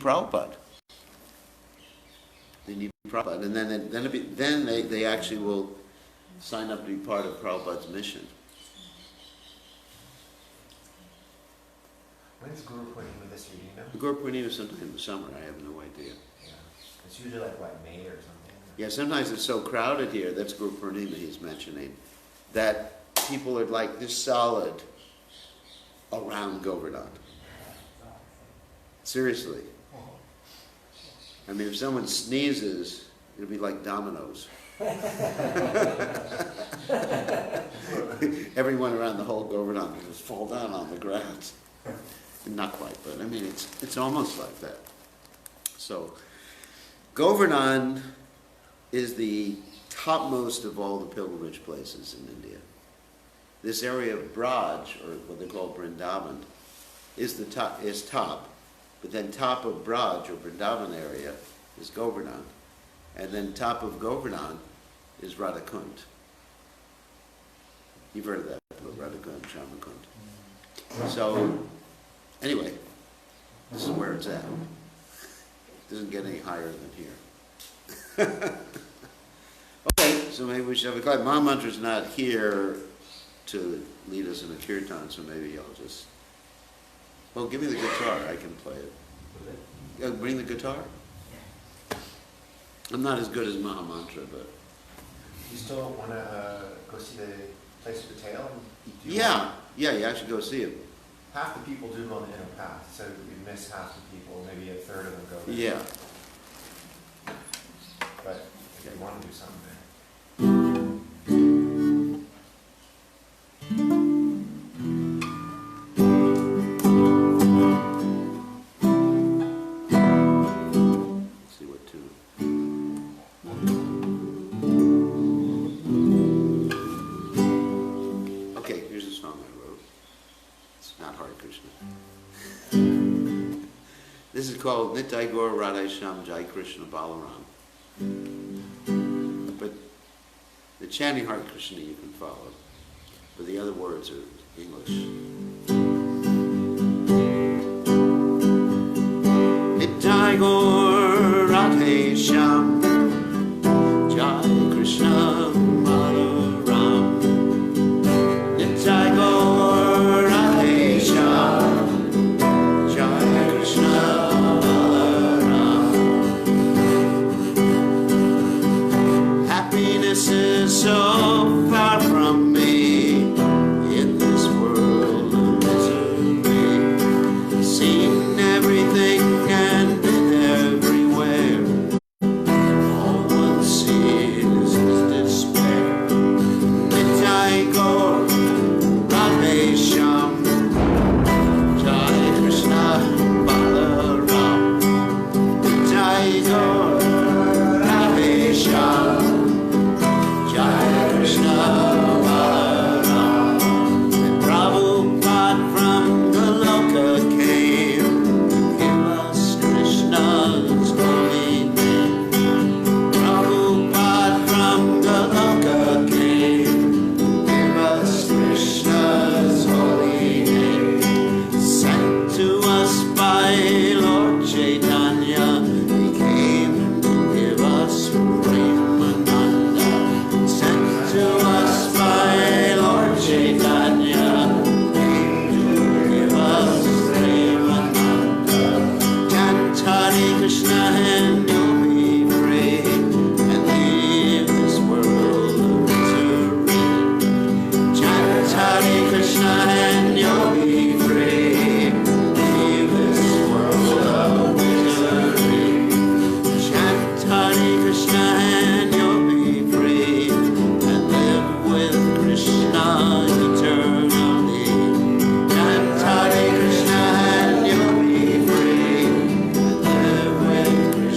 Prabhupada. They need Prabhupada, and then they actually will sign up to be part of Prabhupada's mission. When's Guru Purnima this year, do you know? The Guru Purnima is sometime in the summer, I have no idea. Yeah. It's usually like, what, May or something? Yeah, sometimes it's so crowded here, that's Guru Purnima he's mentioning, that people are like this solid around Govardhana. Seriously. I mean, if someone sneezes, it'll be like dominoes. Everyone around the whole Govardhana will just fall down on the ground. Not quite, but I mean, it's almost like that. So, Govardhana is the topmost of all the pilgrimage places in India. This area of Braj, or what they call Vrindavan, is top. But then top of Braj, or Vrindavan area, is Govardhana. And then top of Govardhana is Radhakund. You've heard of that, Radhakund, Shamakund. So, anyway, this is where it's at. It doesn't get any higher than here. Okay, so maybe we should have a class. Mahamantra's not here to lead us in a kirtan, so maybe I'll just... Well, give me the guitar, I can play it. Bring the guitar? I'm not as good as Mahamantra, but... You still want to go see the place with the tail? Yeah, you actually go see it. Half the people do go on the inner path, so we miss half the people, maybe a third of them go there. Yeah. But if you want to do something there. Let's see what tune. Okay, here's a song I wrote. It's not Hare Krishna. This is called Nitai Gaur Radha Shyam Jai Krishna Balaram. But the chanting Hare Krishna you can follow, but the other words are English. Nitai Gaur Radha Shyam Jai Krishna Balaram. Nitai Gaur Radha Shyam Jai Krishna. Happiness is so far from me in this world of misery. Seen everything and been everywhere. All one sees is despair. Nitai Gaur Radha Shyam Jai Krishna Balaram. Nitai Gaur Radha Shyam Jai Krishna Balaram. When Prabhupada from Goloka came to give us Krishna's holy name. Prabhupada from Goloka came to give us Krishna's holy name. Sent to us by Lord Chaitanya, he came to give us Premananda. Sent to us by Lord Chaitanya, came to give us Premananda. Chant Hare Krishna and you'll be free, and leave this world of misery. Chant Hare Krishna and you'll be free, leave this world of misery. Chant Hare Krishna and you'll be free, and live with Krishna eternally. Chant Hare Krishna and you'll be free, and live with Krishna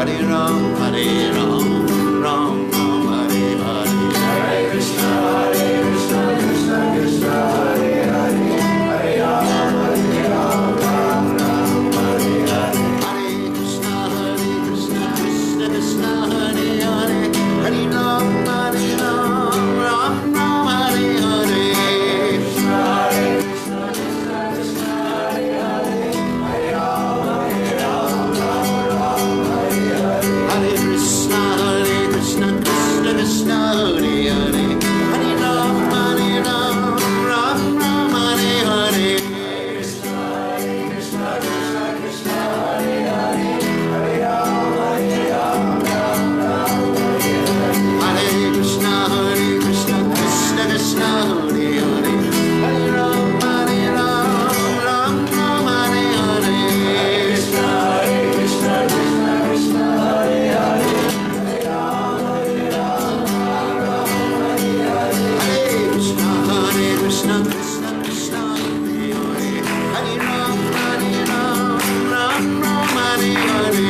Hare Ram, Hare Ram, Ram Ram, Hare Hare. Hare Krishna, Krishna Krishna, Hare Hare, Hare Ram, Ram Ram, Hare Hare. Hare Krishna, Krishna Krishna, Hare Hare, Hare Ram, Ram Ram, Hare Hare. Hare Krishna, Krishna Krishna, Hare Hare, Hare Ram, Ram Ram, Hare Hare. Hare Krishna, Krishna Krishna, Hare Hare, Hare Ram, Ram Ram, Hare Hare. Krishna, Krishna Krishna, Hare Hare, Hare Ram, Ram Ram, Hare Hare. Hare Krishna, Krishna Krishna, Hare Hare, Hare Ram, Ram Ram, Hare Hare. Krishna, Krishna Krishna, Hare Hare, Hare Ram, Ram Hare Hare. Hare Krishna, Krishna Krishna, Hare Hare, Hare Ram, Ram Ram, Hare Hare. Krishna, Krishna Krishna, Hare Hare, Hare Ram, Ram Hare Krishna, Krishna Krishna, Hare Hare, Hare Ram, Ram Ram, Hare Hare.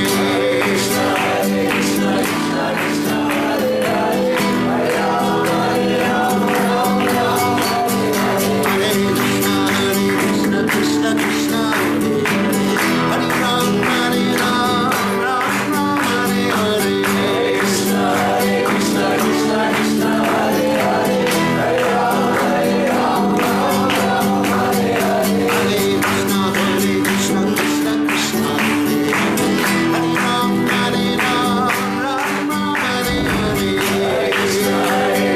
Krishna, Krishna Krishna, Hare Hare, Hare Ram, Ram Hare Hare. Hare Krishna, Krishna Krishna, Hare Hare, Hare Ram, Ram Ram, Hare Hare. Krishna, Krishna Krishna, Hare Hare, Hare Ram, Ram Hare Hare. Hey, Krishna, Krishna Krishna, Hare Hare, Hare Ram, Ram Ram, Hare Hare. Krishna,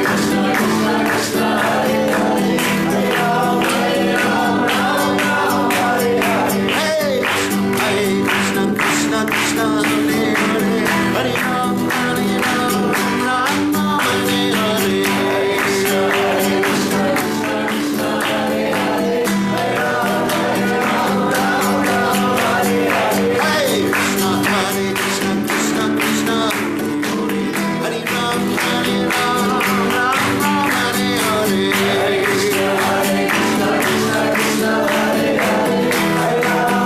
Krishna Krishna, Hare Hare, Hare Ram, Ram Hare Hare. Hey, Krishna, Krishna Krishna, Hare Hare, Hare Ram, Ram Ram, Hare Hare. Krishna, Krishna Krishna, Hare Hare, Hare Ram, Ram Hare Hare. Hey, Krishna, Krishna Krishna, Hare Hare, Hare Ram, Ram Ram, Hare Hare. Krishna, Krishna Krishna, Hare Hare, Hare Ram,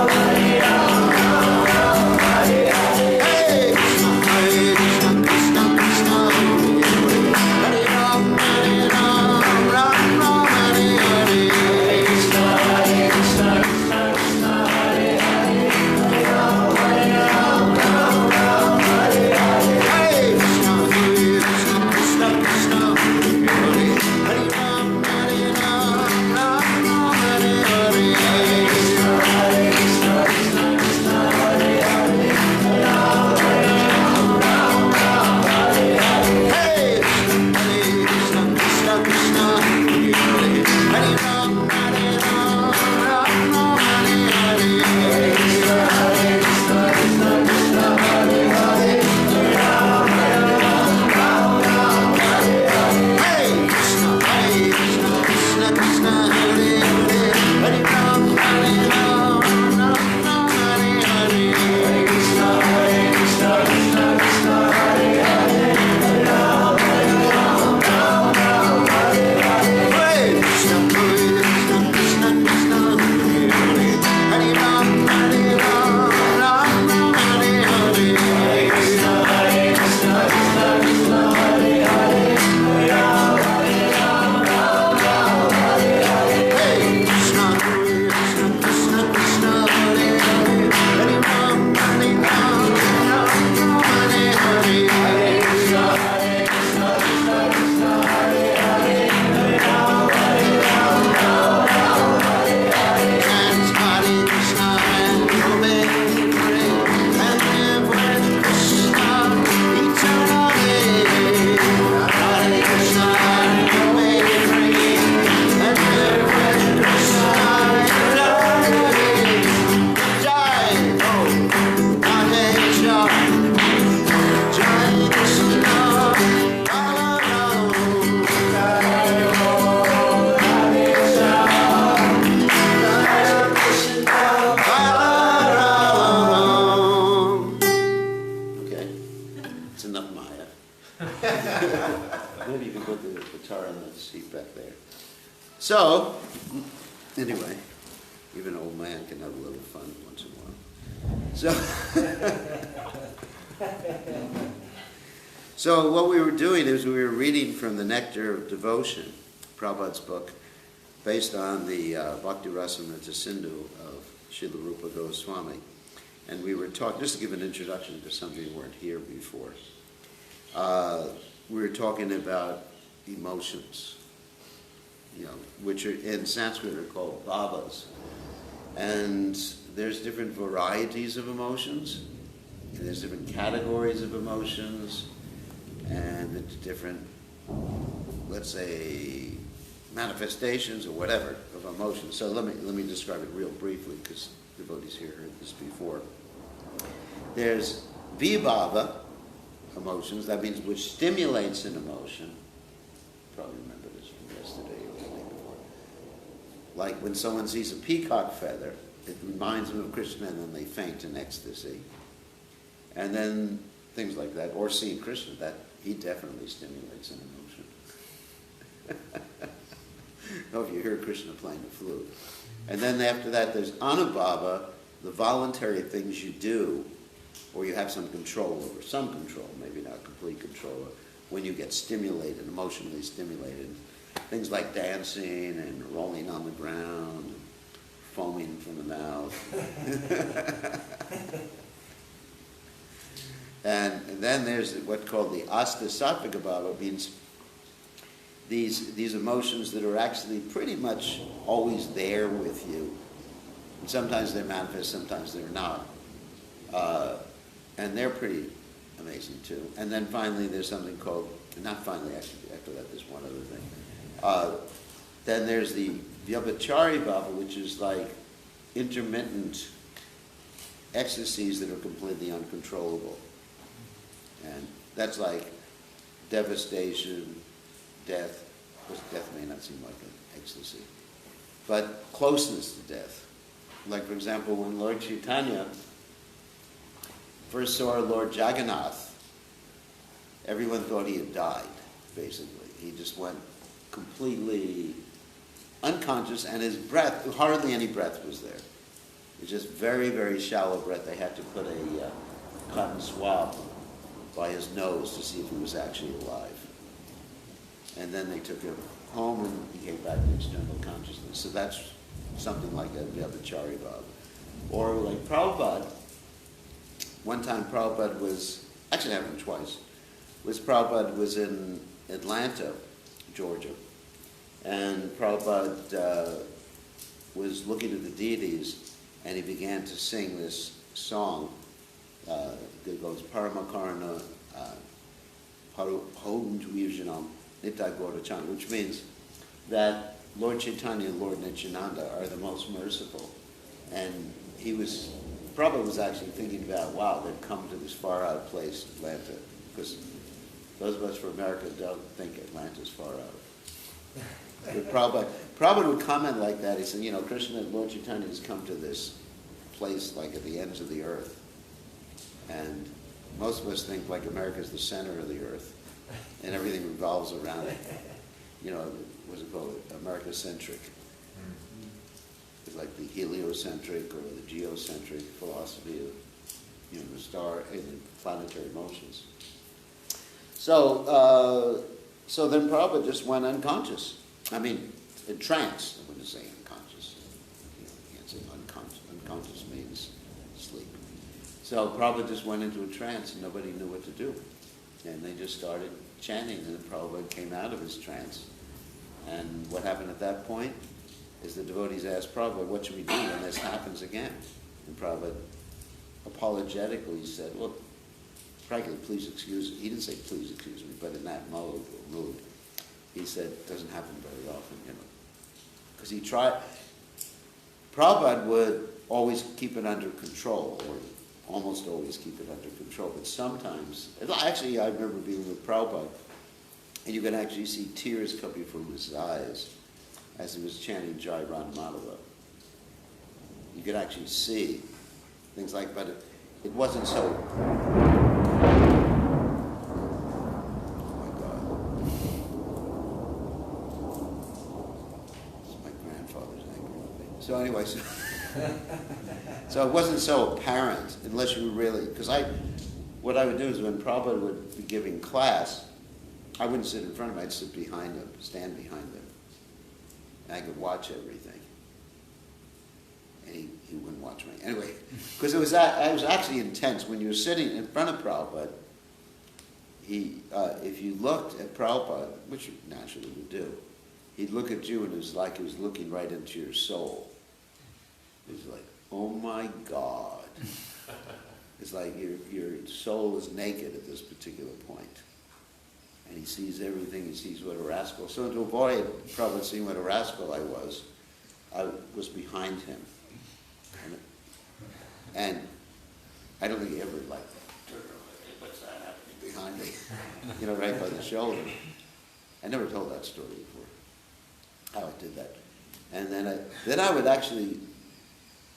Ram Hare Hare. Hey, Krishna, Krishna Krishna, Hare Hare, Hare Ram, Ram Ram, Hare Hare. Krishna, Krishna Krishna, Hare Hare, Hare Ram, Ram Hare Hare. Hey, Krishna, Krishna Krishna, Hare Hare, Hare Ram, Ram Ram, Hare Hare. Krishna, Krishna Krishna, Hare Hare, Hare Ram, Ram Hare Hare. Hey, Krishna, Krishna Krishna, Hare Hare, Hare Ram, Ram Ram, Hare Hare. Krishna, Krishna Krishna, Hare Hare, Hare Ram, Ram Hare Hare. Hey, Krishna, Krishna Krishna, Hare Hare, Hare Ram, Ram Ram, Hare Hare. Krishna, Krishna Krishna, Hare Hare, Hare Ram, Ram Hare Hare. Hey, Krishna, Krishna Krishna, Hare Hare, Hare Ram, Ram Ram, Hare Hare. Krishna, Krishna Krishna, Hare Hare, Hare Ram, Ram Hare Hare. Chant Hare Krishna and obey Hare, and live with Krishna eternally. Hare Krishna and obey Hare, and live with Krishna eternally. Jai Ho Ganesha, Jai Krishna Balaram. Okay, it's enough Maya. Maybe you can put the guitar on the seat back there. So, anyway, even an old man can have a little fun once in a while. So, So what we were doing is we were reading from the Nectar of Devotion, Prabhupada's book, based on the Bhakti Rasamrita Sindhu of Srila Rupa Goswami. And we were talking, just to give an introduction to something who weren't here before, we were talking about emotions, which are, in Sanskrit are called bhavas. And there's different varieties of emotions, and there's different categories of emotions, and it's different, let's say, manifestations or whatever of emotions. So let me describe it real briefly, because devotees here heard this before. There's vibhava emotions, that means which stimulates an emotion. Probably remember this from yesterday or the day before. Like when someone sees a peacock feather, it reminds them of Krishna, and then they faint in ecstasy. And then things like that, or seeing Krishna, that he definitely stimulates an emotion. Oh, if you hear Krishna playing the flute. And then after that, there's anubhava, the voluntary things you do, or you have some control over, maybe not complete control, when you get stimulated, emotionally stimulated. Things like dancing and rolling on the ground, and foaming from the mouth. And then there's what's called the asta sattvika bhava, means these emotions that are actually pretty much always there with you. And sometimes they're manifest, sometimes they're not. And they're pretty amazing too. And then finally there's something called, not finally actually, after that there's one other thing. Then there's the vyabhachari bhava, which is like intermittent ecstasies that are completely uncontrollable. And that's like devastation, death. Of course, death may not seem like an ecstasy, but closeness to death. Like, for example, when Lord Chaitanya first saw Lord Jagannath, everyone thought he had died, basically. He just went completely unconscious, and his breath, hardly any breath was there. It was just very, very shallow breath. They had to put a cotton swab by his nose to see if he was actually alive. And then they took him home, and he came back to external consciousness. So that's something like that, Vyabhachari Bhava. Or like Prabhupada, one time Prabhupada was, actually happened twice, Prabhupada was in Atlanta, Georgia, and Prabhupada was looking at the deities, and he began to sing this song that goes Paramakarana Parum Dvijanam Nitai Gaurachan, which means that Lord Chaitanya and Lord Nityananda are the most merciful. And Prabhupada was actually thinking about, wow, they've come to this far out place, Atlanta, because those of us from America don't think Atlanta's far out. But Prabhupada would comment like that. He said, Krishna and Lord Chaitanya has come to this place like at the ends of the earth. And most of us think like America's the center of the earth, and everything revolves around it. What's it called? America-centric. It's like the heliocentric or the geocentric philosophy of the star and the planetary motions. So then Prabhupada just went unconscious. I mean, in trance. I wouldn't say unconscious. You can't say unconscious. Unconscious means sleep. So Prabhupada just went into a trance, and nobody knew what to do. And they just started chanting, and then Prabhupada came out of his trance. And what happened at that point is the devotees asked Prabhupada, what should we do when this happens again? And Prabhupada apologetically said, well, frankly, please excuse me. He didn't say, please excuse me, but in that mode or mood, he said, it doesn't happen very often, Because he tried, Prabhupada would always keep it under control, or almost always keep it under control, but sometimes, actually I remember being with Prabhupada, and you could actually see tears coming from his eyes as he was chanting Jai Radha Madhava. You could actually see things like, but it wasn't so. Oh my God. This is my grandfather's angry with me. So anyway, so it wasn't so apparent unless you really, because what I would do is when Prabhupada would be giving class, I wouldn't sit in front of him, I'd sit behind him, stand behind him. And I could watch everything. And he wouldn't watch me. Anyway, because it was actually intense. When you were sitting in front of Prabhupada, if you looked at Prabhupada, which you naturally would do, he'd look at you and it was like he was looking right into your soul. It was like, oh my God. It's like your soul is naked at this particular point. And he sees everything, he sees what a rascal. So to avoid Prabhupada seeing what a rascal I was behind him. And I don't think he ever like, what's that happening behind me? You know, right by the shoulder. I never told that story before, how I did that. And then I would actually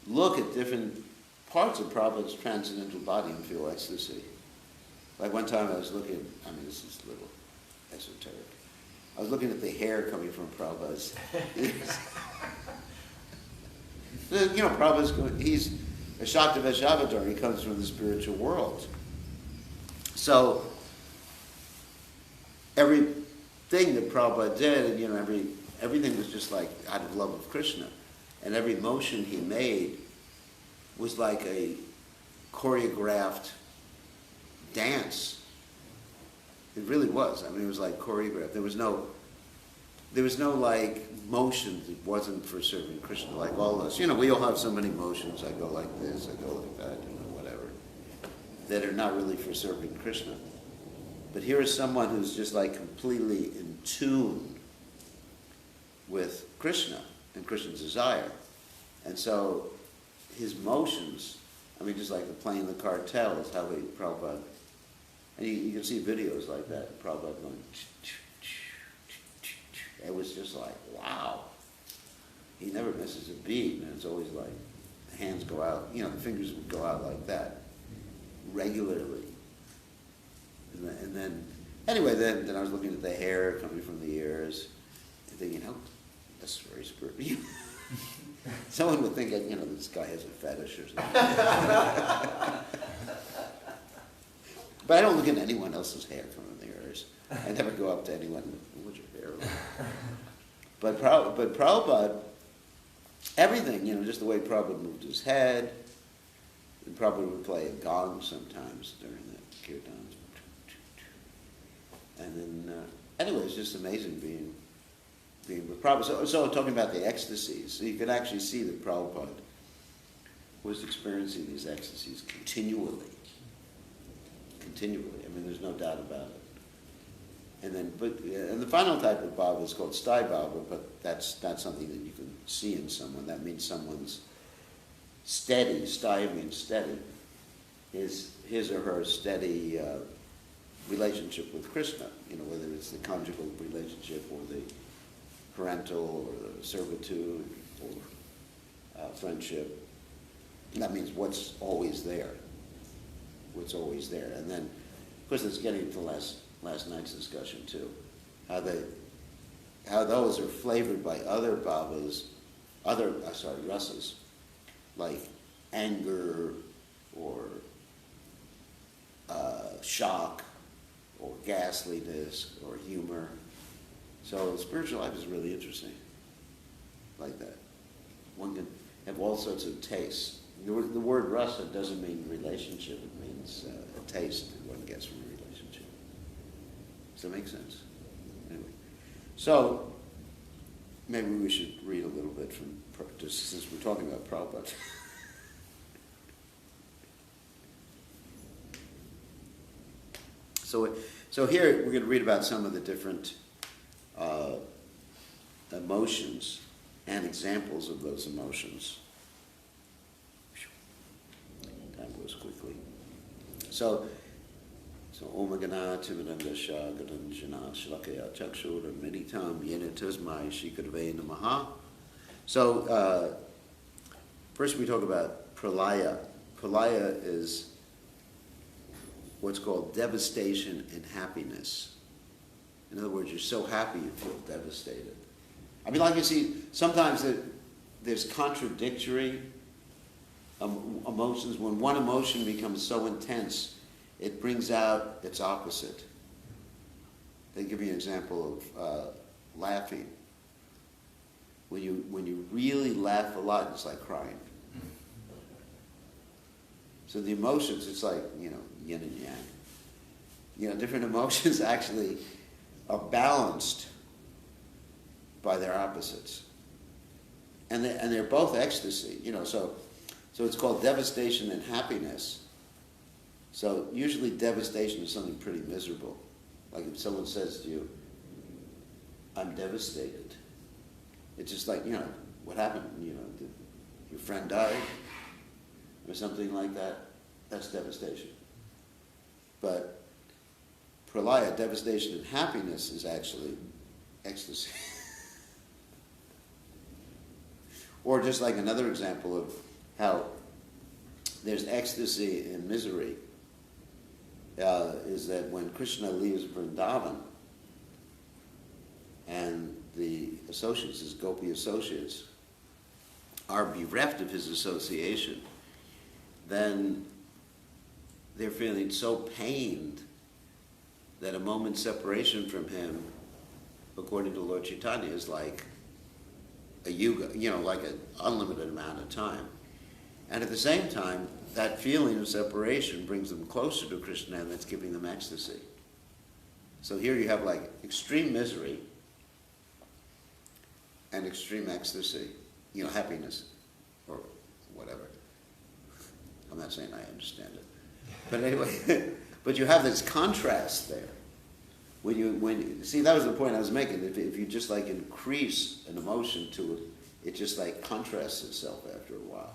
look at different parts of Prabhupada's transcendental body and feel ecstasy. Like one time I was looking, I mean this is a little esoteric, I was looking at the hair coming from Prabhupada's ears. You know, he's a Shaktiveshavadar, he comes from the spiritual world. So everything that Prabhupada did, you know, everything was just like out of love of Krishna. And every motion he made was like a choreographed dance. It really was. I mean, it was like choreographed. There was no like motion that wasn't for serving Krishna, like all us. You know, we all have so many motions. I go like this, I go like that, you know, whatever, that are not really for serving Krishna. But here is someone who's just like completely in tune with Krishna and Krishna's desire. And so his motions, I mean, just like the playing the cartel is how Prabhupada, and you can see videos like that, Prabhupada going, it was just like, wow. He never misses a beat, and it's always like, the hands go out, you know, the fingers would go out like that, regularly. And then anyway, then I was looking at the hair coming from the ears, and thinking, oh, that's very spiritual. Someone would think, you know, this guy has a fetish or something. But I don't look at anyone else's hair coming from the ears. I never go up to anyone, what's your hair like? But Prabhupada, everything, you know, just the way Prabhupada moved his head, and Prabhupada would play a gong sometimes during the kirtans. And then, anyway, it's just amazing being with Prabhupada. So talking about the ecstasies, so you could actually see that Prabhupada was experiencing these ecstasies continually. I mean, there's no doubt about it. And the final type of bhava is called sthai bhava, but that's not something that you can see in someone. That means someone's steady. Sthai means steady. His or her steady relationship with Krishna. You know, whether it's the conjugal relationship or the parental or the servitude or friendship. That means what's always there. And then, of course, it's getting to last night's discussion too. How those are flavored by other bhavas, rasas, like anger or shock or ghastliness or humor. So spiritual life is really interesting, like that. One can have all sorts of tastes. The word rasa doesn't mean relationship, it means a taste that one gets from a relationship. Does that make sense? Anyway, so maybe we should read a little bit from, just since we're talking about Prabhupada. So here we're going to read about some of the different emotions and examples of those emotions. Time goes quickly. So Om Gana Timirandasha Gadanjana Shlakaya Chakshur Meditam Yenitasmai Shikarve Namaha. So first we talk about pralaya. Pralaya is what's called devastation and happiness. In other words, you're so happy you feel devastated. I mean, like you see, sometimes there's contradictory emotions. When one emotion becomes so intense, it brings out its opposite. They give you an example of laughing. When you really laugh a lot, it's like crying. So the emotions, it's like, yin and yang. Different emotions actually are balanced by their opposites. And they're both ecstasy, so it's called devastation and happiness. So usually devastation is something pretty miserable. Like if someone says to you, I'm devastated. It's just like, what happened? Did your friend die? Or something like that. That's devastation. But pralaya, devastation and happiness, is actually ecstasy. Or just like another example of how there's ecstasy in misery, is that when Krishna leaves Vrindavan and the associates, his gopi associates, are bereft of his association, then they're feeling so pained that a moment's separation from him, according to Lord Chaitanya, is like a yuga, like an unlimited amount of time. And at the same time, that feeling of separation brings them closer to Krishna, and that's giving them ecstasy. So here you have like extreme misery and extreme ecstasy, happiness, or whatever. I'm not saying I understand it. But anyway, but you have this contrast there. See, that was the point I was making. If you just like increase an emotion to it, it just like contrasts itself after a while.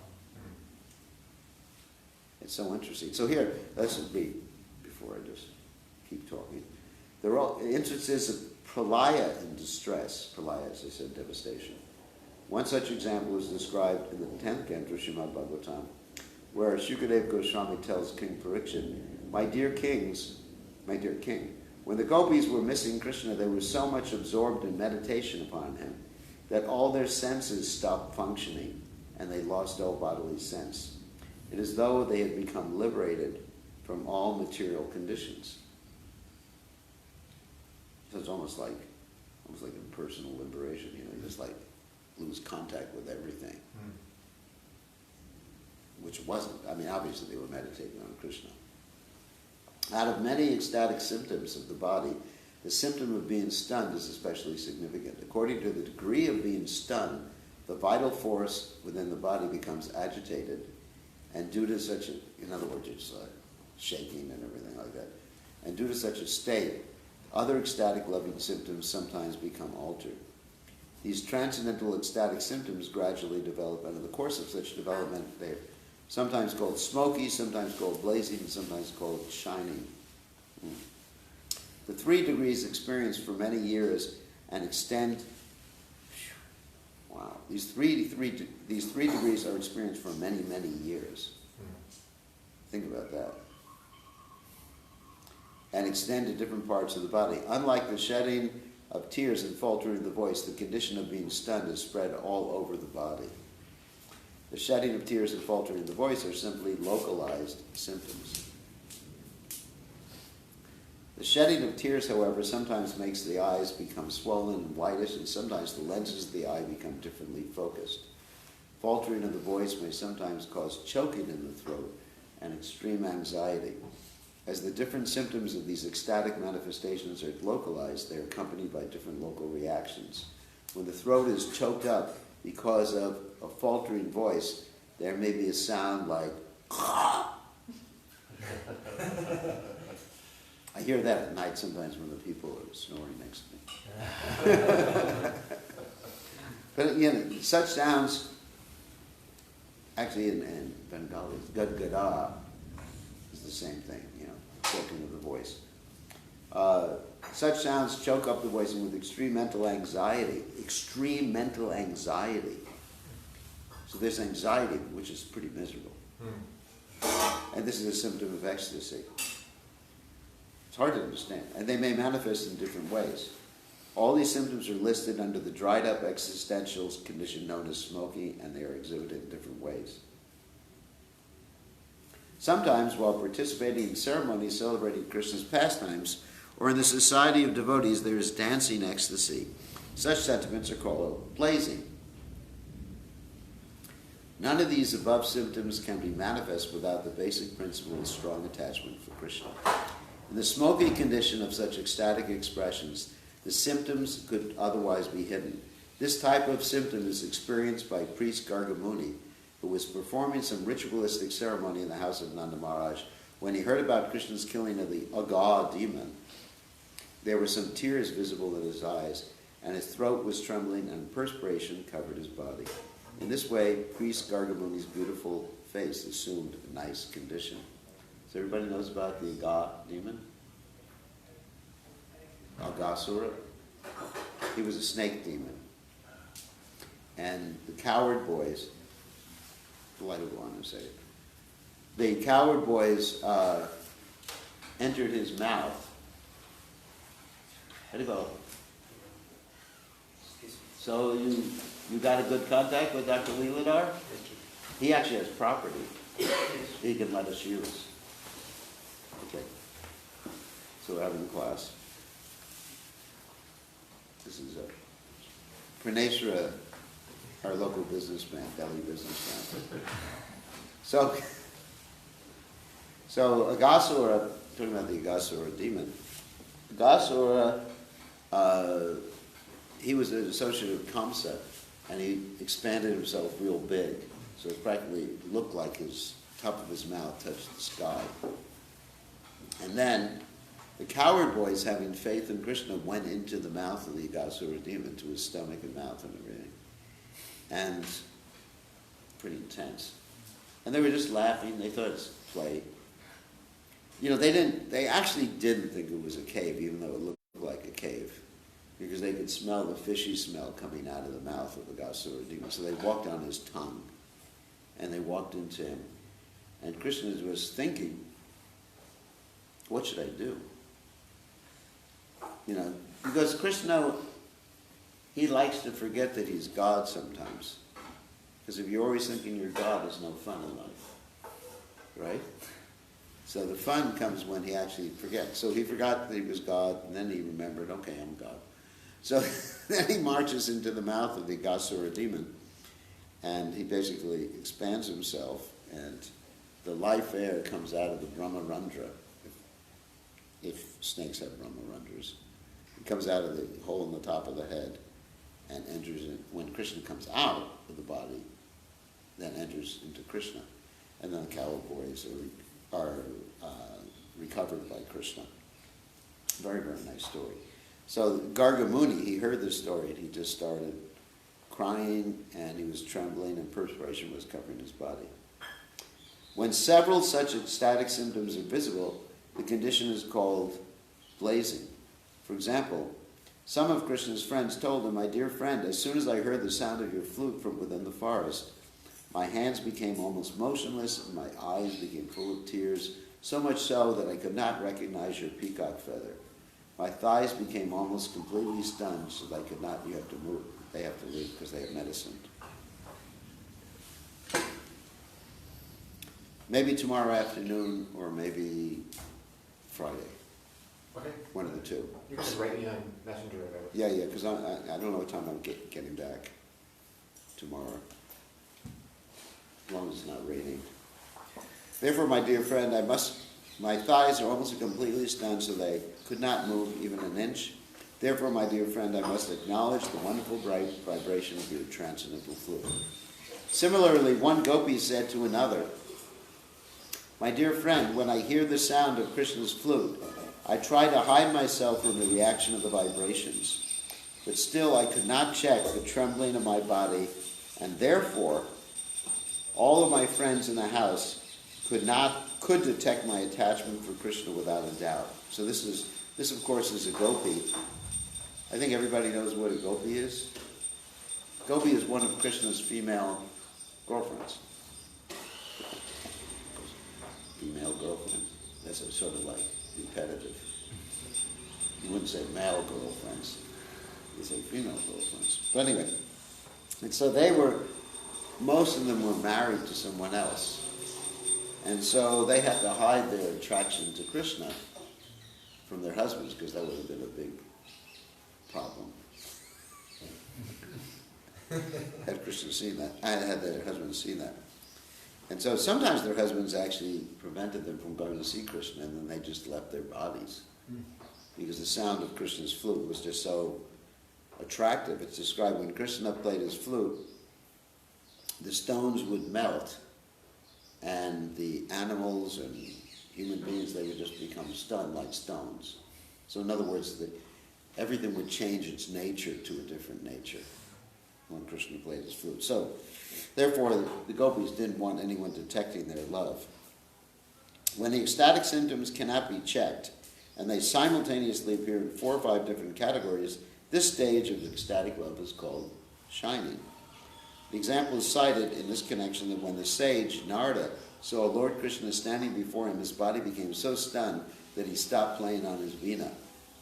It's so interesting. So here, let's just before I just keep talking. There are all instances of pralaya in distress. Pralaya, as I said, devastation. One such example is described in the 10th canto of Srimad Bhagavatam, where Shukadeva Goswami tells King Parikshit, my dear king, when the gopis were missing Krishna, they were so much absorbed in meditation upon him that all their senses stopped functioning and they lost all bodily sense. It is as though they had become liberated from all material conditions. So it's almost like impersonal liberation, you just like lose contact with everything. Which wasn't. Obviously they were meditating on Krishna. Out of many ecstatic symptoms of the body, the symptom of being stunned is especially significant. According to the degree of being stunned, the vital force within the body becomes agitated, and due to such in other words, it's shaking and everything like that. And due to such a state, other ecstatic loving symptoms sometimes become altered. These transcendental ecstatic symptoms gradually develop, and in the course of such development, they're sometimes called smoky, sometimes called blazing, and sometimes called shining. The 3 degrees experienced for many years and extend. Wow, these three degrees are experienced for many, many years. Think about that. And extend to different parts of the body. Unlike the shedding of tears and faltering of the voice, the condition of being stunned is spread all over the body. The shedding of tears and faltering of the voice are simply localized symptoms. The shedding of tears, however, sometimes makes the eyes become swollen and whitish, and sometimes the lenses of the eye become differently focused. Faltering of the voice may sometimes cause choking in the throat and extreme anxiety. As the different symptoms of these ecstatic manifestations are localized, they are accompanied by different local reactions. When the throat is choked up because of a faltering voice, there may be a sound like I hear that at night sometimes when the people are snoring next to me. But such sounds, actually in Bengali, gad-gada is the same thing, choking of the voice. Such sounds choke up the voice, and with extreme mental anxiety. So there's anxiety, which is pretty miserable. And this is a symptom of ecstasy. It's hard to understand. And they may manifest in different ways. All these symptoms are listed under the dried up existential condition known as smoky, and they are exhibited in different ways. Sometimes, while participating in ceremonies celebrating Krishna's pastimes, or in the society of devotees, there is dancing ecstasy. Such sentiments are called blazing. None of these above symptoms can be manifest without the basic principle of strong attachment for Krishna. In the smoky condition of such ecstatic expressions, the symptoms could otherwise be hidden. This type of symptom is experienced by priest Gargamuni, who was performing some ritualistic ceremony in the house of Nanda Maharaj. When he heard about Krishna's killing of the Aga demon, there were some tears visible in his eyes, and his throat was trembling, and perspiration covered his body. In this way, priest Gargamuni's beautiful face assumed a nice condition. So everybody knows about the Aga demon? Agasura? He was a snake demon. And the coward boys, I don't want to say it, the coward boys entered his mouth. How do you go? So you got a good contact with Dr. Leeladhar? He actually has property he can let us use. Okay. So we're having a class. This is Praneshwara, our local businessman, Delhi businessman. So Agasura, talking about the Agasura demon, Agasura, he was an associate of Kamsa, and he expanded himself real big, so it practically looked like his top of his mouth touched the sky. And then the coward boys, having faith in Krishna, went into the mouth of the Agasura demon, to his stomach and mouth and everything. And pretty intense. And they were just laughing. They thought it's play. You know, they actually didn't think it was a cave, even though it looked like a cave, because they could smell the fishy smell coming out of the mouth of the Agasura demon. So they walked on his tongue, and they walked into him. And Krishna was thinking, what should I do? You know, because Krishna, he likes to forget that he's God sometimes. Because if you're always thinking you're God, there's no fun in life. Right? So the fun comes when he actually forgets. So he forgot that he was God, and then he remembered, okay, I'm God. So then he marches into the mouth of the Agasura demon, and he basically expands himself, and the life air comes out of the Brahmarandra, if snakes have Brahmarandras. It comes out of the hole in the top of the head and enters in. When Krishna comes out of the body, then enters into Krishna. And then the coward boys are recovered by Krishna. Very, very nice story. So Gargamuni, he heard this story, and he just started crying, and he was trembling, and perspiration was covering his body. When several such ecstatic symptoms are visible, the condition is called blazing. For example, some of Krishna's friends told him, "My dear friend, as soon as I heard the sound of your flute from within the forest, my hands became almost motionless, and my eyes became full of tears, so much so that I could not recognize your peacock feather. My thighs became almost completely stunned, so that I could not, you have to move. They have to leave because they have medicine." Maybe tomorrow afternoon, or maybe Friday. Okay. One of the two. You can just write me on Messenger or whatever. Yeah, because I don't know what time I'm getting back tomorrow, as long as it's not raining. Therefore, my dear friend, my thighs are almost completely stunned, so they could not move even an inch. Therefore, my dear friend, I must acknowledge the wonderful bright vibration of your transcendental flute. Similarly, one gopi said to another, "My dear friend, when I hear the sound of Krishna's flute, I try to hide myself from the reaction of the vibrations, but still I could not check the trembling of my body, and therefore all of my friends in the house could detect my attachment for Krishna without a doubt." So this of course is a gopi. I think everybody knows what a gopi is. Gopi is one of Krishna's female girlfriends. Female girlfriend. That's a sort of like repetitive. You wouldn't say male girlfriends. You say female girlfriends. But anyway, and so most of them were married to someone else. And so they had to hide their attraction to Krishna from their husbands, because that would have been a big problem. Had Krishna seen that, and had their husbands seen that. And so sometimes their husbands actually prevented them from going to see Krishna, and then they just left their bodies. Because the sound of Krishna's flute was just so attractive. It's described when Krishna played his flute, the stones would melt, and the animals and human beings, they would just become stunned like stones. So in other words, everything would change its nature to a different nature when Krishna played his flute. So, therefore, the gopis didn't want anyone detecting their love. When the ecstatic symptoms cannot be checked, and they simultaneously appear in 4 or 5 different categories, this stage of ecstatic love is called shining. The example is cited in this connection that when the sage Narada saw Lord Krishna standing before him, his body became so stunned that he stopped playing on his veena.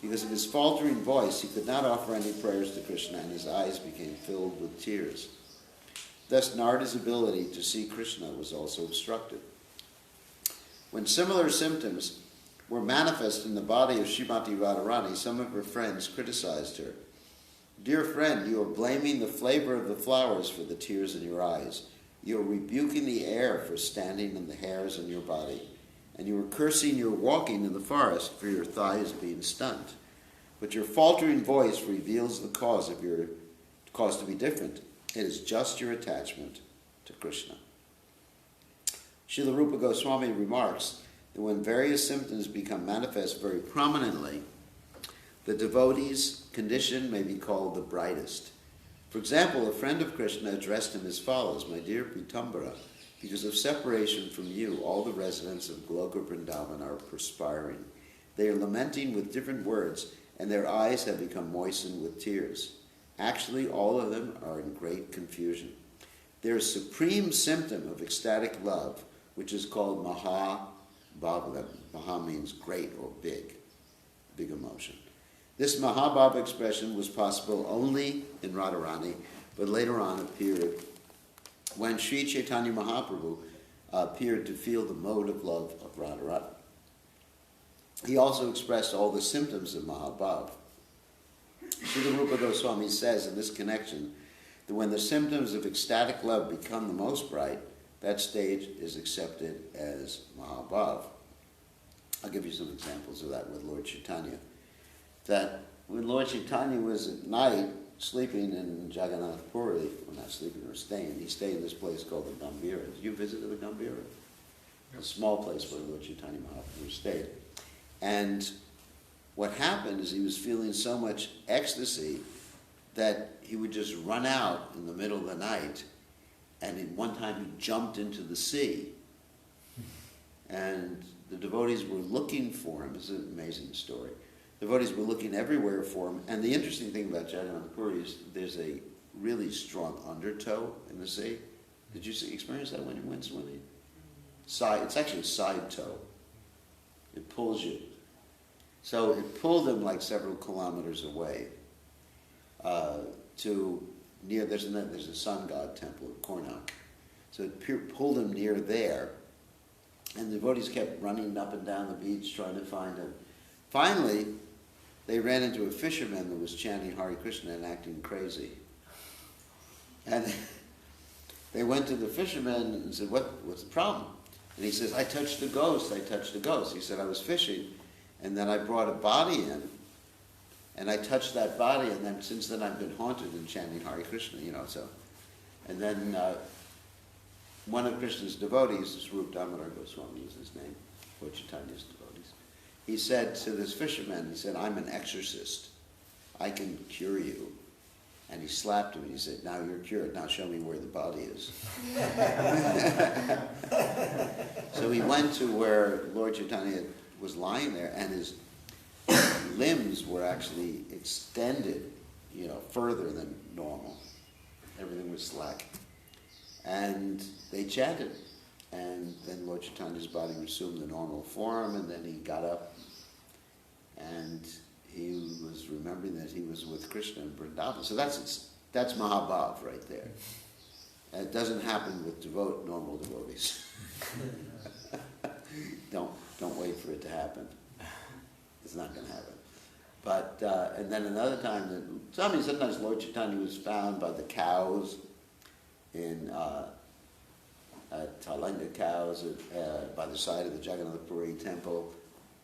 Because of his faltering voice, he could not offer any prayers to Krishna, and his eyes became filled with tears. Thus, Narada's ability to see Krishna was also obstructed. When similar symptoms were manifest in the body of Srimati Radharani, some of her friends criticized her. "Dear friend, you are blaming the flavor of the flowers for the tears in your eyes. You are rebuking the air for standing on the hairs on your body. And you are cursing your walking in the forest for your thighs being stunned. But your faltering voice reveals the cause of your cause to be different. It is just your attachment to Krishna." Srila Rupa Goswami remarks that when various symptoms become manifest very prominently, the devotee's condition may be called the brightest. For example, a friend of Krishna addressed him as follows: "My dear Pitambara, because of separation from you, all the residents of Goloka Vrindavan are perspiring. They are lamenting with different words, and their eyes have become moistened with tears. Actually, all of them are in great confusion. Their supreme symptom of ecstatic love, which is called Maha Bhava. Maha means great or big emotion. This Mahabhava expression was possible only in Radharani, but later on appeared when Sri Chaitanya Mahaprabhu appeared to feel the mode of love of Radharani. He also expressed all the symptoms of Mahabhava. Srila Rupa Goswami says in this connection that when the symptoms of ecstatic love become the most bright, that stage is accepted as Mahabhava. I'll give you some examples of that with Lord Chaitanya. That when Lord Chaitanya was at night sleeping in Jagannath Puri, well, not sleeping or staying, he stayed in this place called the Gambhira. Did you visit the Gambhira? A small place where Lord Chaitanya Mahaprabhu stayed. And what happened is he was feeling so much ecstasy that he would just run out in the middle of the night, and at one time he jumped into the sea. And the devotees were looking for him. It's an amazing story. The devotees were looking everywhere for him. And the interesting thing about Jagannath Puri is there's a really strong undertow in the sea. Did you experience that when you went swimming? It's actually a side tow. It pulls you. So it pulled him like several kilometers away to near, there's a sun god temple at Kornak. So it pulled him near there. And the devotees kept running up and down the beach trying to find him. Finally, they ran into a fisherman that was chanting Hare Krishna and acting crazy. And they went to the fisherman and said, what's the problem? And he says, I touched a ghost. He said, I was fishing, and then I brought a body in, and I touched that body, and then since then I've been haunted and chanting Hare Krishna, so. And then one of Krishna's devotees, this Rup Damodar Goswami is his name, or Chaitanya's devotees, he said to this fisherman, he said, I'm an exorcist. I can cure you. And he slapped him and he said, now you're cured, now show me where the body is. So he went to where Lord Chaitanya was lying there, and his limbs were actually extended, further than normal. Everything was slack. And they chanted. And then Lord Chaitanya's body resumed the normal form, and then he got up, and he was remembering that he was with Krishna in Vrindavan. So that's Mahabhav right there. And it doesn't happen with normal devotees. Don't wait for it to happen. It's not going to happen. But, and then another time, sometimes Lord Chaitanya was found by the cows in Talanga cows by the side of the Jagannath Puri temple,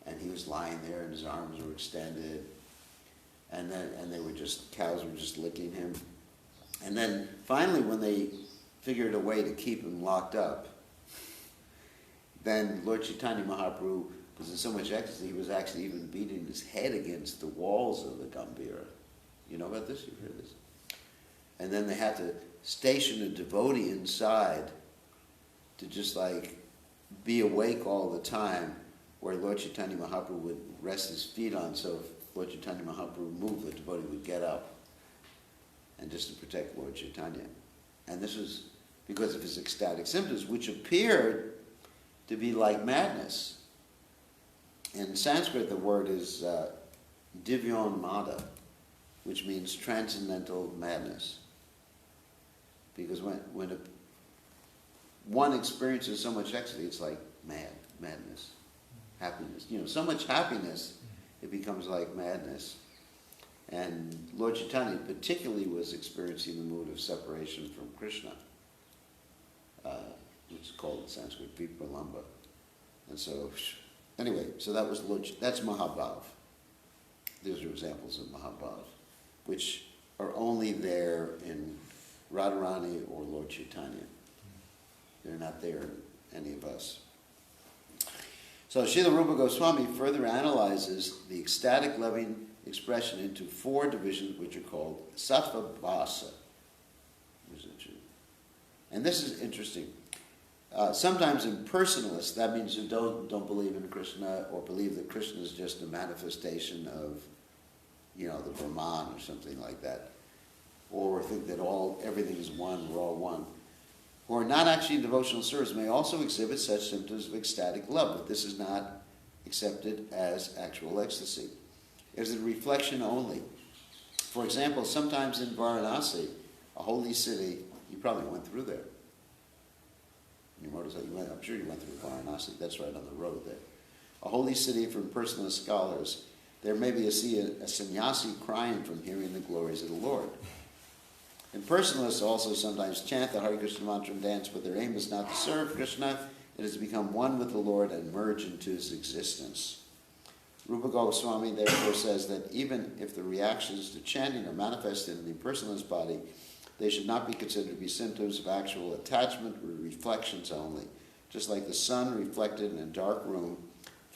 and he was lying there and his arms were extended, and cows were just licking him. And then finally, when they figured a way to keep him locked up, then Lord Chaitanya Mahaprabhu was in so much ecstasy, he was actually even beating his head against the walls of the Gambhira. You know about this? You've heard this? And then they had to station a devotee inside to just like be awake all the time, where Lord Chaitanya Mahaprabhu would rest his feet on, so if Lord Chaitanya Mahaprabhu moved, the devotee would get up, and just to protect Lord Chaitanya. And this was because of his ecstatic symptoms, which appeared to be like madness. In Sanskrit, the word is divyon mada, which means transcendental madness. Because when one experiences so much ecstasy, it's like madness, happiness. So much happiness, it becomes like madness. And Lord Chaitanya particularly was experiencing the mood of separation from Krishna, which is called in Sanskrit vipralamba. And so, anyway, so that's Mahabhav. Those are examples of Mahabhav, which are only there in Radharani or Lord Chaitanya. They're not there in any of us. So Srila Rupa Goswami further analyzes the ecstatic loving expression into 4 divisions, which are called sattva bhasa. And this is interesting. Sometimes impersonalists, that means who don't believe in Krishna or believe that Krishna is just a manifestation of, the Brahman or something like that, or think that everything is one, we're all one, who are not actually in devotional service, may also exhibit such symptoms of ecstatic love, but this is not accepted as actual ecstasy. It is a reflection only. For example, sometimes in Varanasi, a holy city, you probably went through there. Your motorcycle, I'm sure you went through Varanasi. That's right on the road there. A holy city for impersonalist scholars. There may be a sannyasi crying from hearing the glories of the Lord. Impersonalists also sometimes chant the Hare Krishna mantra and dance, but their aim is not to serve Krishna. It is to become one with the Lord and merge into his existence. Rupa Goswami therefore says that even if the reactions to chanting are manifested in the impersonalist body, they should not be considered to be symptoms of actual attachment or reflections only, just like the sun reflected in a dark room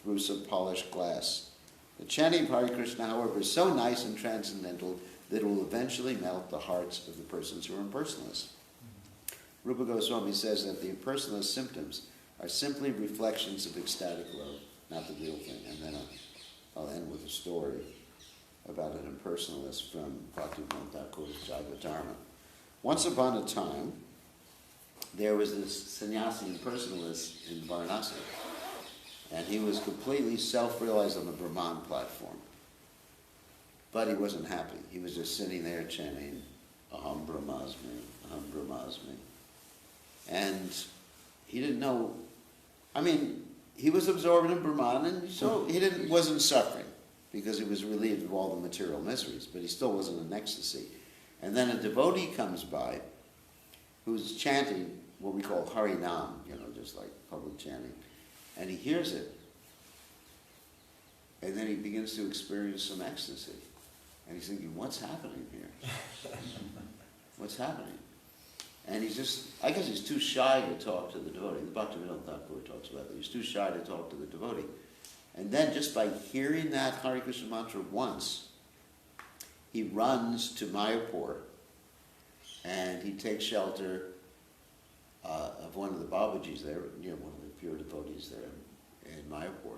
through some polished glass. The chanting of Hare Krishna, however, is so nice and transcendental that it will eventually melt the hearts of the persons who are impersonalists. Rupa Goswami says that the impersonalist symptoms are simply reflections of ecstatic love, not the real thing. And then I'll end with a story about an impersonalist from Bhaktivinoda Thakur's Jaiva-dharma. Once upon a time, there was this sannyasi impersonalist in Varanasi, and he was completely self-realized on the Brahman platform. But he wasn't happy. He was just sitting there chanting, Aham Brahmasmi, Aham Brahmasmi. And he didn't know, he was absorbed in Brahman, and so he wasn't suffering because he was relieved of all the material miseries, but he still wasn't in ecstasy. And then a devotee comes by who's chanting what we call Harinam, just like public chanting, and he hears it, and then he begins to experience some ecstasy. And he's thinking, what's happening here? What's happening? And I guess he's too shy to talk to the devotee. The Bhaktivinoda Thakur talks about that. He's too shy to talk to the devotee. And then just by hearing that Hare Krishna mantra once, he runs to Mayapur and he takes shelter of one of the Babajis there, one of the pure devotees there in Mayapur,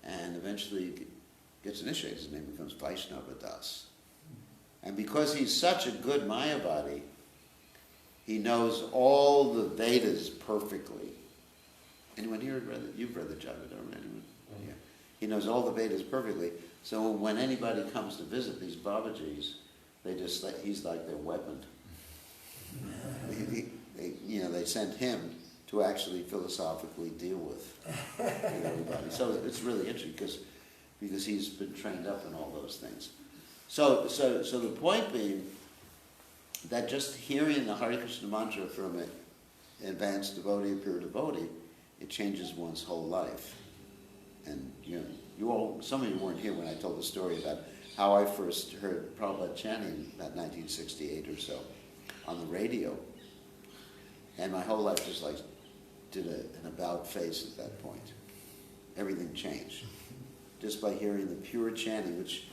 and eventually gets initiated. His name becomes Vaishnava Das. And because he's such a good Mayavadi, he knows all the Vedas perfectly. Anyone here you've read the Jaiva-dharma, anyone? Yeah. He knows all the Vedas perfectly. So when anybody comes to visit these Babajis, he's like their weapon. They send him to actually philosophically deal with everybody. So it's really interesting because he's been trained up in all those things. So the point being that just hearing the Hare Krishna mantra from an advanced devotee, a pure devotee, it changes one's whole life. And some of you weren't here when I told the story about how I first heard Prabhupada chanting about 1968 or so on the radio. And my whole life just like did an about face at that point. Everything changed. Just by hearing the pure chanting, which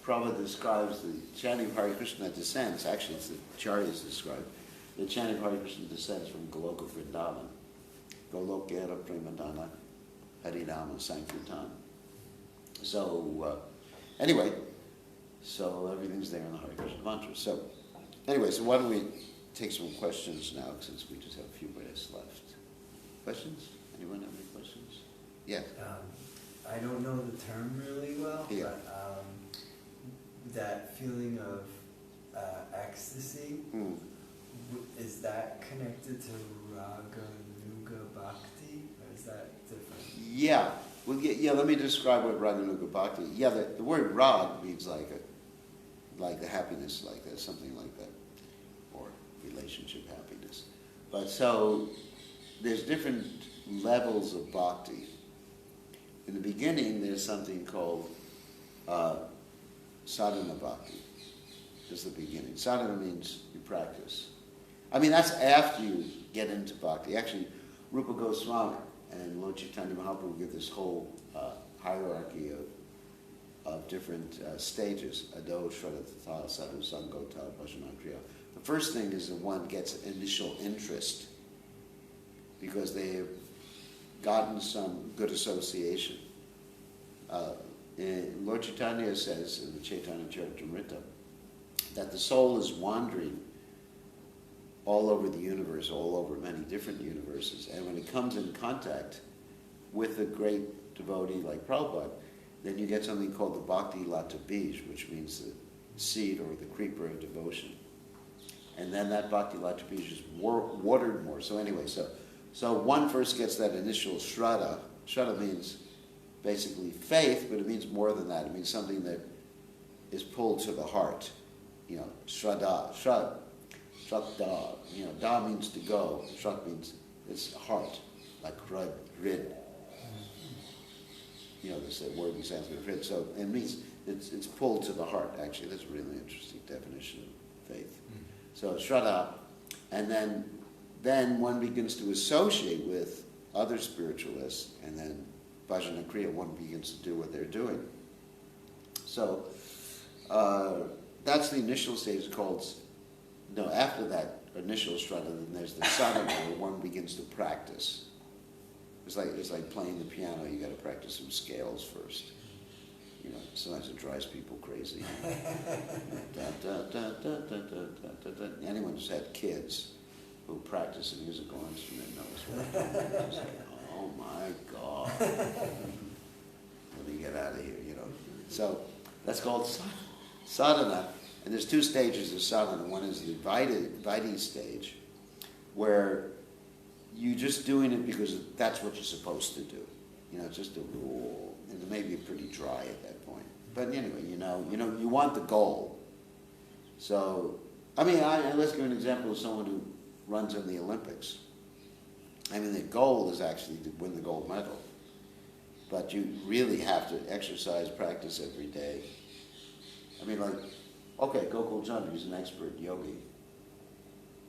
Prabhupada describes the chanting of Hare Krishna descends, actually it's the Acharyas describe, the chanting of Hare Krishna descends from Goloka Vrindavan. Golokera Premadana Harinama Sankirtan. So, anyway, so everything's there in the Hare Krishna mantra. So, anyway, so why don't we take some questions now, since we just have a few minutes left. Questions? Anyone have any questions? Yes. I don't know the term really well, Yeah. but that feeling of ecstasy, is that connected to Raga Nuga Bhakti, or is that different? Yeah. Well, yeah. Let me describe what Raganuga Bhakti. Yeah, the word rag means like the happiness, like that, something like that, or relationship happiness. But so there's different levels of bhakti. In the beginning, there's something called sadhana bhakti. Is the beginning. Sadhana means you practice. I mean, that's after you get into bhakti. Actually, Rupa Goswami and Lord Chaitanya Mahaprabhu give this whole hierarchy of different stages. Ado, Shraddha, Tatha, Sadhu, Sangota, Bhajana, Kriya. The first thing is that one gets initial interest because they have gotten some good association. Lord Chaitanya says in the Chaitanya Charitamrita that the soul is wandering all over the universe, all over many different universes, and when it comes in contact with a great devotee like Prabhupada, then you get something called the Bhakti Lata Bij, which means the seed or the creeper of devotion. And then that Bhakti Lata Bij is watered more. So anyway, so one first gets that initial Shraddha. Shraddha means basically faith, but it means more than that. It means something that is pulled to the heart. Shraddha, Shraddha, da means to go, Shraddha means it's heart, like rid. There's a word in Sanskrit, rid. So it means it's pulled to the heart, actually. That's a really interesting definition of faith. So Shraddha, and then one begins to associate with other spiritualists, and then Bhajana Kriya, one begins to do what they're doing. So that's the initial stage called, after that initial Shraddha, then there's the sadhana where one begins to practice. It's like playing the piano, you got to practice some scales first. Sometimes it drives people crazy. Anyone who's had kids who practice a musical instrument knows what it's like, oh my God. Let me get out of here, So that's called sadhana. And there's two stages of sadhana. One is the Vaidhi stage, where you're just doing it because that's what you're supposed to do. It's just a rule. And it may be pretty dry at that point. But anyway, you want the goal. So, let's give an example of someone who runs in the Olympics. The goal is actually to win the gold medal. But you really have to exercise, practice every day. Gokul Chandra, he's an expert yogi.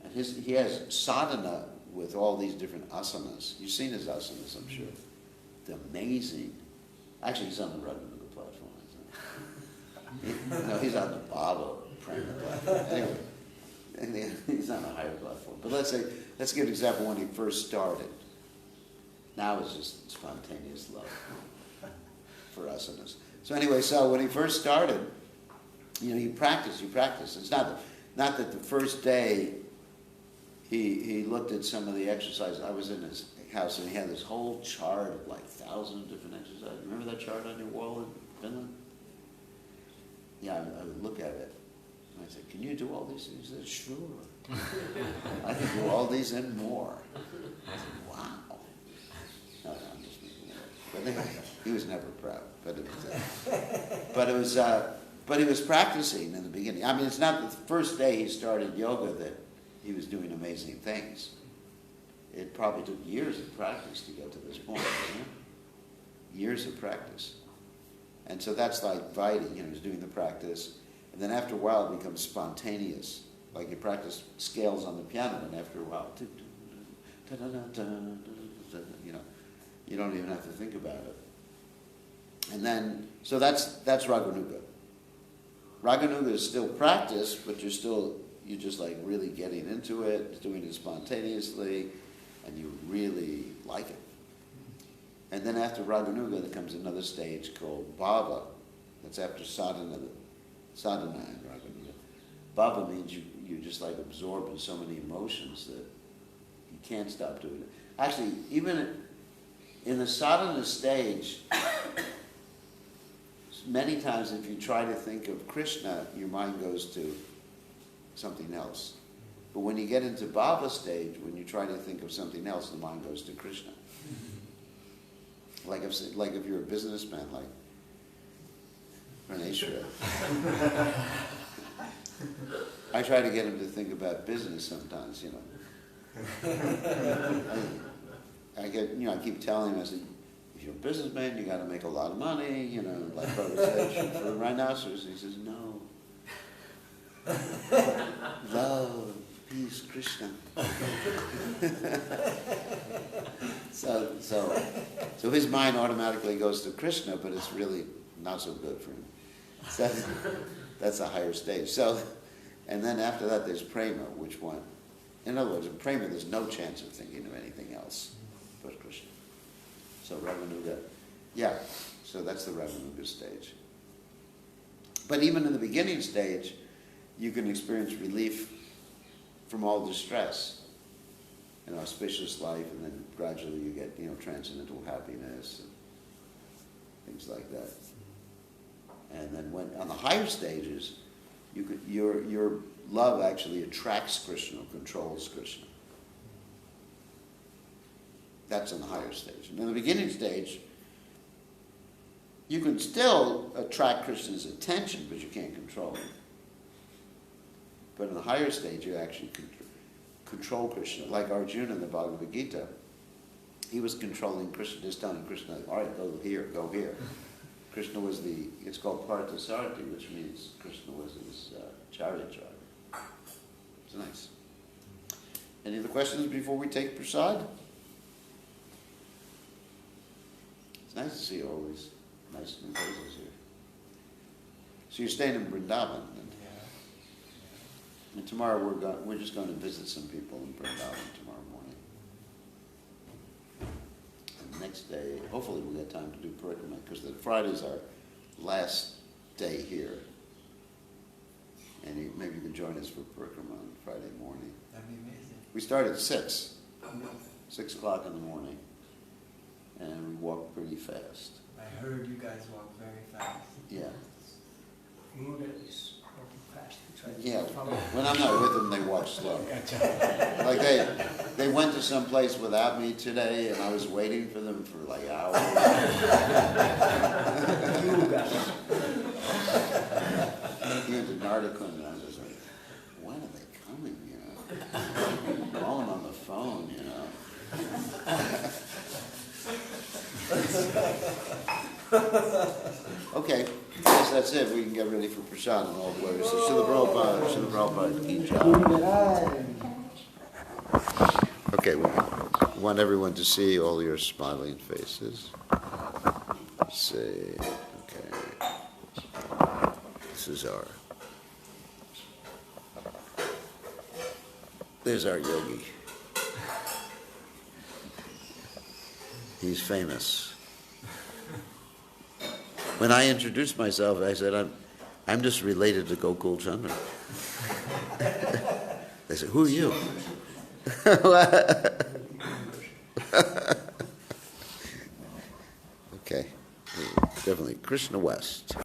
And he has sadhana with all these different asanas. You've seen his asanas, I'm sure. They're amazing. Actually, he's on the Raganuga platform, isn't he? No, he's on the Baba Prema platform. Anyway, he's on a higher platform. But let's give an example when he first started. Now it's just spontaneous love for asanas. So anyway, when he first started, you practice. It's not that the first day he looked at some of the exercises. I was in his house and he had this whole chart of like 1,000 different exercises. Remember that chart on your wall in Finland? Yeah, I would look at it. And I said, can you do all these things? He said, sure. I can do all these and more. I said, wow. No, I'm just making it up. But anyway, he was never proud. But he was practicing in the beginning. I mean, it's not the first day he started yoga that he was doing amazing things. It probably took years of practice to get to this point, you know? Years of practice. And so that's like Vaidhi, you know, he's doing the practice, and then after a while it becomes spontaneous. Like you practice scales on the piano, and after a while, you know, you don't even have to think about it. And then, so that's Raganuga. Raganuga is still practice, but you're just like really getting into it, doing it spontaneously, and you really like it. And then after Raganuga, there comes another stage called Bhava. That's after sadhana and Raganuga. Bhava means you're just like absorbed in so many emotions that you can't stop doing it. Actually, even in the sadhana stage, many times if you try to think of Krishna, your mind goes to something else. But when you get into Bhava stage, when you try to think of something else, the mind goes to Krishna. Like if you're a businessman, like Praneshwar. I try to get him to think about business sometimes, you know. I keep telling him, I said, if you're a businessman, you got to make a lot of money, you know, like Prabhupada said, shoot for a rhinoceros. He says, no. Love, peace, Krishna. So his mind automatically goes to Krishna, but it's really not so good for him. So that's a higher stage. So, and then after that, there's prema, which one? In other words, in prema, there's no chance of thinking of anything else but Krishna. So Raganuga, yeah. So that's the Raganuga stage. But even in the beginning stage, you can experience relief from all distress, an auspicious life, and then gradually you get, you know, transcendental happiness and things like that. And then when on the higher stages, your love actually attracts Krishna, controls Krishna. That's in the higher stage. And in the beginning stage, you can still attract Krishna's attention, but you can't control him. But in the higher stage, you actually control Krishna. Like Arjuna in the Bhagavad Gita, he was controlling Krishna, just telling Krishna, all right, go here, go here. Krishna was it's called Parthasarthi, which means Krishna was his chariot driver. It's nice. Any other questions before we take prasad? It's nice to see all these nice new faces here. So you're staying in Vrindavan, and tomorrow we're just going to visit some people in Vrindavan tomorrow morning. And the next day, hopefully we'll get time to do parikrama, because Friday's our last day here. And maybe you can join us for parikrama on Friday morning. That'd be amazing. We start at 6 o'clock in the morning, and we walk pretty fast. I heard you guys walk very fast. Yeah. Mood is walking fast. We try to Yeah, follow. when I'm not with them, they walk slow. Like they went to some place without me today, and I was waiting for them for like hours. You guys. He went to Nardakund, and I was like, when are they coming, you know? Call them on the phone, you know? Okay, I guess that's it. We can get ready for prasad and all glory. So Srila Prabhupada, ki jai. Okay, we want everyone to see all your smiling faces. See, okay. This is there's our yogi. He's famous. When I introduced myself, I said, I'm just related to Gokul Chandra. They said, who are you? Okay, definitely Krishna West.